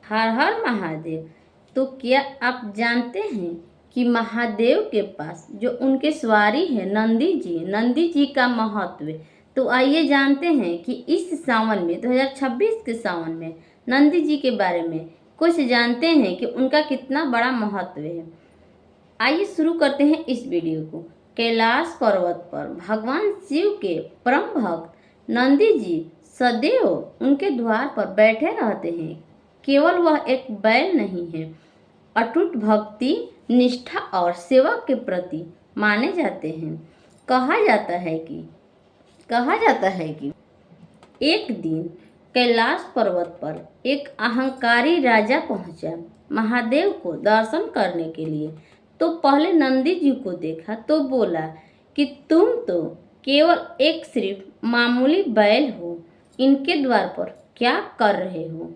हर हर महादेव। तो क्या आप जानते हैं कि महादेव के पास जो उनके सवारी है नंदी जी का महत्व है। तो आइए जानते हैं कि इस सावन में 2026 के सावन में नंदी जी के बारे में कुछ जानते हैं कि उनका कितना बड़ा महत्व है। आइए शुरू करते हैं इस वीडियो को। कैलाश पर्वत पर भगवान शिव के परम भक्त नंदी जी सदैव उनके द्वार पर बैठे रहते हैं। केवल वह एक बैल नहीं है, अटूट भक्ति, निष्ठा और सेवा के प्रति माने जाते हैं। कहा जाता है कि एक दिन कैलाश पर्वत पर एक अहंकारी राजा पहुंचा महादेव को दर्शन करने के लिए। तो पहले नंदी जी को देखा तो बोला कि तुम तो केवल एक सिर्फ मामूली बैल हो, इनके द्वार पर क्या कर रहे हो,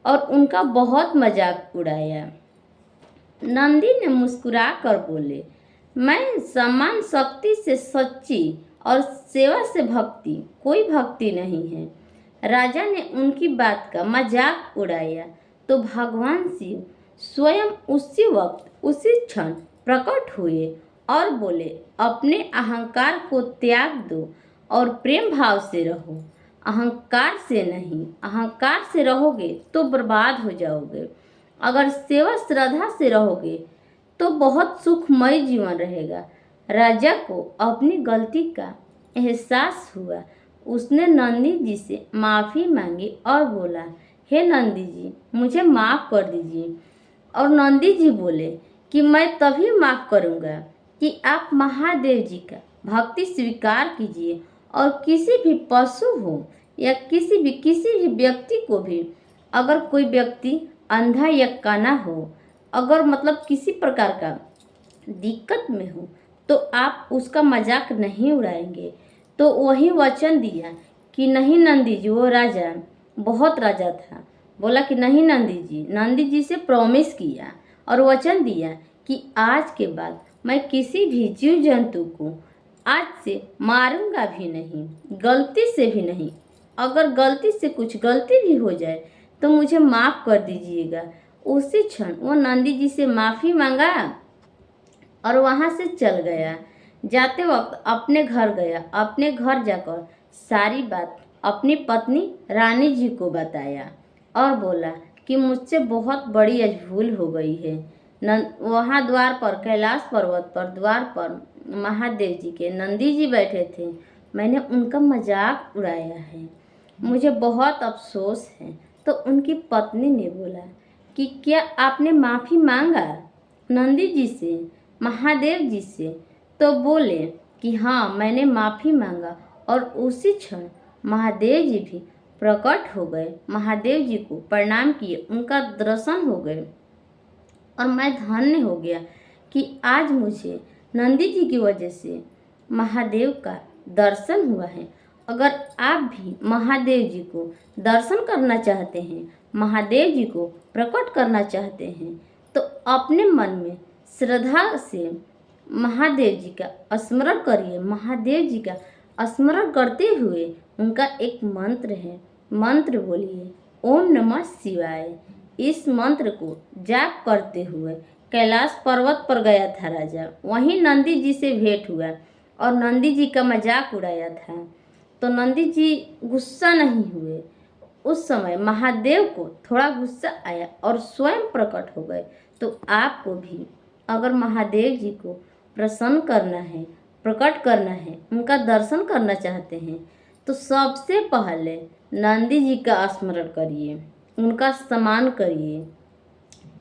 और उनका बहुत मजाक उड़ाया। नंदी ने मुस्कुरा कर बोले, मैं सम्मान शक्ति से सच्ची और सेवा से भक्ति, कोई भक्ति नहीं है। राजा ने उनकी बात का मजाक उड़ाया तो भगवान शिव स्वयं उसी वक्त उसी क्षण प्रकट हुए और बोले, अपने अहंकार को त्याग दो और प्रेम भाव से रहो। अहंकार से नहीं, अहंकार से रहोगे तो बर्बाद हो जाओगे। अगर सेवा श्रद्धा से रहोगे तो बहुत सुखमय जीवन रहेगा। राजा को अपनी गलती का एहसास हुआ। उसने नंदी जी से माफ़ी मांगी और बोला, हे नंदी जी, मुझे माफ़ कर दीजिए। और नंदी जी बोले कि मैं तभी माफ़ करूँगा कि आप महादेव जी का भक्ति स्वीकार कीजिए और किसी भी पशु हो या किसी भी व्यक्ति को भी, अगर कोई व्यक्ति अंधा या काना हो, अगर मतलब किसी प्रकार का दिक्कत में हो, तो आप उसका मजाक नहीं उड़ाएंगे। तो वही वचन दिया कि नहीं नंदी जी, वो राजा बहुत राजा था, बोला कि नहीं नंदी जी से प्रॉमिस किया और वचन दिया कि आज के बाद मैं किसी भी जीव जंतु को आज से मारूंगा भी नहीं, गलती से भी नहीं। अगर गलती से कुछ गलती भी हो जाए तो मुझे माफ़ कर दीजिएगा। उसी क्षण वो नंदी जी से माफ़ी मांगा और वहाँ से चल गया। जाते वक्त अपने घर गया। अपने घर जाकर सारी बात अपनी पत्नी रानी जी को बताया और बोला कि मुझसे बहुत बड़ी आज भूल हो गई है। वहाँ द्वार पर, कैलाश पर्वत पर द्वार पर महादेव जी के नंदी जी बैठे थे, मैंने उनका मजाक उड़ाया है, मुझे बहुत अफसोस है। तो उनकी पत्नी ने बोला कि क्या आपने माफ़ी मांगा नंदी जी से, महादेव जी से? तो बोले कि हाँ, मैंने माफ़ी मांगा। और उसी क्षण महादेव जी भी प्रकट हो गए। महादेव जी को प्रणाम किए, उनका दर्शन हो गए और मैं धन्य हो गया कि आज मुझे नंदी जी की वजह से महादेव का दर्शन हुआ है। अगर आप भी महादेव जी को दर्शन करना चाहते हैं, महादेव जी को प्रकट करना चाहते हैं, तो अपने मन में श्रद्धा से महादेव जी का स्मरण करिए। महादेव जी का स्मरण करते हुए उनका एक मंत्र है, मंत्र बोलिए, ओम नमः शिवाय। इस मंत्र को जाप करते हुए कैलाश पर्वत पर गया था राजा। वहीं नंदी जी से भेंट हुआ और नंदी जी का मजाक उड़ाया था। तो नंदी जी गुस्सा नहीं हुए। उस समय महादेव को थोड़ा गुस्सा आया और स्वयं प्रकट हो गए। तो आपको भी अगर महादेव जी को प्रसन्न करना है, प्रकट करना है, उनका दर्शन करना चाहते हैं, तो सबसे पहले नंदी जी का स्मरण करिए, उनका सम्मान करिए।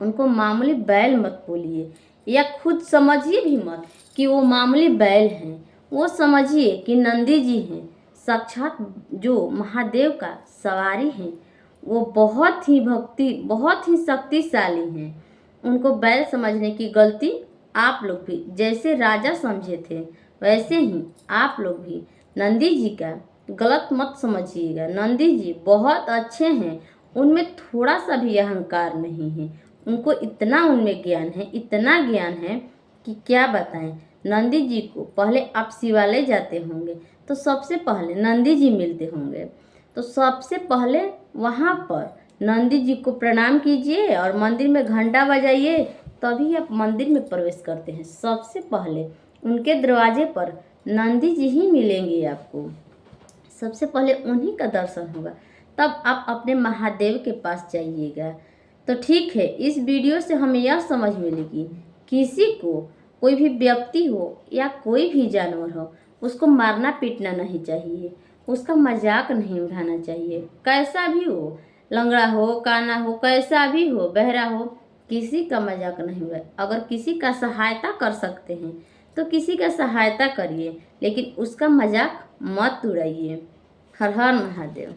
उनको मामूली बैल मत बोलिए या खुद समझिए भी मत कि वो मामूली बैल हैं। वो समझिए कि नंदी जी हैं, साक्षात जो महादेव का सवारी हैं। वो बहुत ही शक्तिशाली हैं। उनको बैल समझने की गलती आप लोग भी, जैसे राजा समझे थे वैसे ही आप लोग भी नंदी जी का गलत मत समझिएगा। नंदी जी बहुत अच्छे हैं, उनमें थोड़ा सा भी अहंकार नहीं है। उनको इतना उनमें ज्ञान है, इतना ज्ञान है कि क्या बताएं। नंदी जी को पहले आप शिवालय जाते होंगे तो सबसे पहले नंदी जी मिलते होंगे, तो सबसे पहले वहाँ पर नंदी जी को प्रणाम कीजिए और मंदिर में घंटा बजाइए, तभी आप मंदिर में प्रवेश करते हैं। सबसे पहले उनके दरवाजे पर नंदी जी ही मिलेंगे आपको, सबसे पहले उन्हीं का दर्शन होगा, तब आप अपने महादेव के पास जाइएगा। तो ठीक है, इस वीडियो से हमें यह समझ मिलेगी, किसी को, कोई भी व्यक्ति हो या कोई भी जानवर हो, उसको मारना पीटना नहीं चाहिए, उसका मजाक नहीं उड़ाना चाहिए। कैसा भी हो, लंगड़ा हो, काना हो, कैसा भी हो, बहरा हो, किसी का मजाक नहीं उड़ाए। अगर किसी का सहायता कर सकते हैं तो किसी का सहायता करिए, लेकिन उसका मजाक मत उड़ाइए। हर हर महादेव।